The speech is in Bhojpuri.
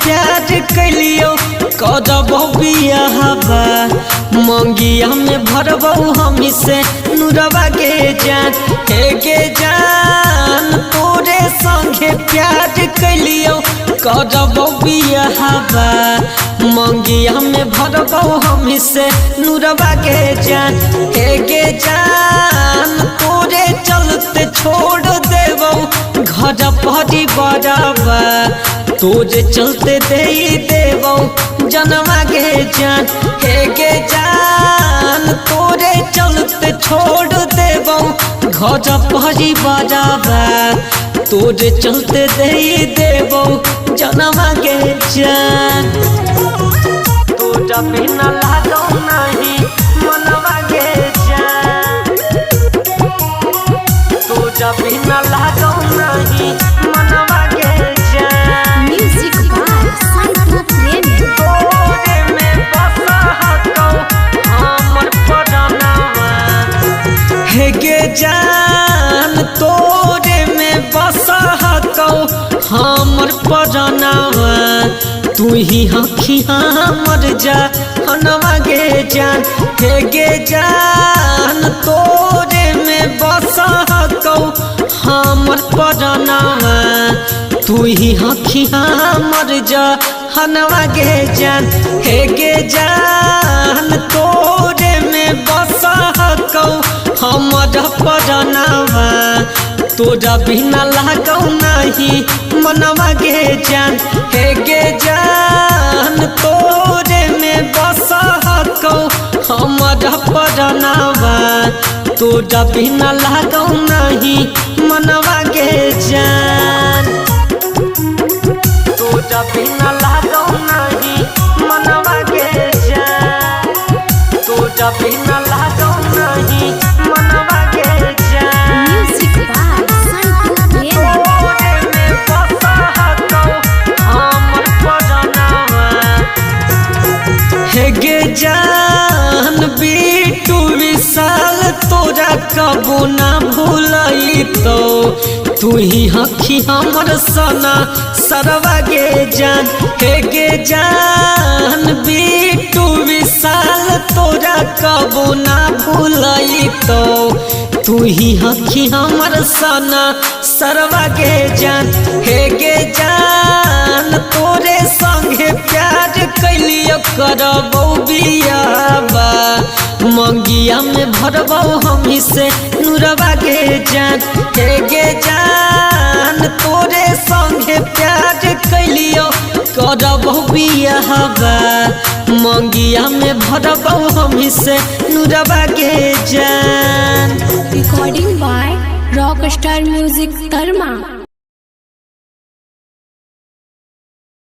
प्यार कैलियो करबो बियाहबा मंगिया में भरबो हम से नुरवा के जान हे गे जान तोरे संगे प्यार कैलियो करबो बियाहबा मंगिया में भरबो हम से नुरवा के जान हे गे जान तोरे चलते छोड़ देबो घर परिवारबा तोरे चलते दे देबो जनवा के जान हे गे जान तोरे चलते छोड़ देबो घर परिवारबा तोरे चलते दे देबो जनवा के जान तोरा बिना लागो नहीं मनवा के जान तोरा बिना लागो नहीं मनवा के जान म्यूजिक बाय साइको प्रेमी तोरे में बसा हतो हमर परानवा हे गे जान तोरे में बसा हतो हमर परानवा तू ही हखी हमर जा हनवा गे जान हे गे जान तोरे में बसा हको हमर परानवा तू ही हखी हमर जा हनवा गे जान हे गे जान तोरे में बसा हको हमर परानवा तोरा बिना लागो नहीं मनवा गे जान हे गे जान तोरे में बसा हको हमर परानवा तोरा बिना लागो नहीं मनवा गे जान तोरा बिना लागो नहीं मनवा गे जान तोरा बिना लागो नहीं मनवा गे जान म्यूजिक बाय साइको प्रेमी तोरे में बसा हको हमर परानवा हे गे जान बिटू विशाल तोरा कबो ना भूलई तो तू ही हखी हमर सना सरवा गे जान हे गे जान बिटू विशाल तोरा कबो ना भूलई तो तू ही हखी हमर सना सरवा गे जान हे गे जान तोरे संगे प्यार कैलियो करबो बियाहबा मंगिया में भरबो हम से नुरवा गे जान हे गे जान तोरे संगे प्यार कैलियो करबो बियाहबा मंगिया में भरबो हम से नुरवा गे जान recording by rock star music Karma.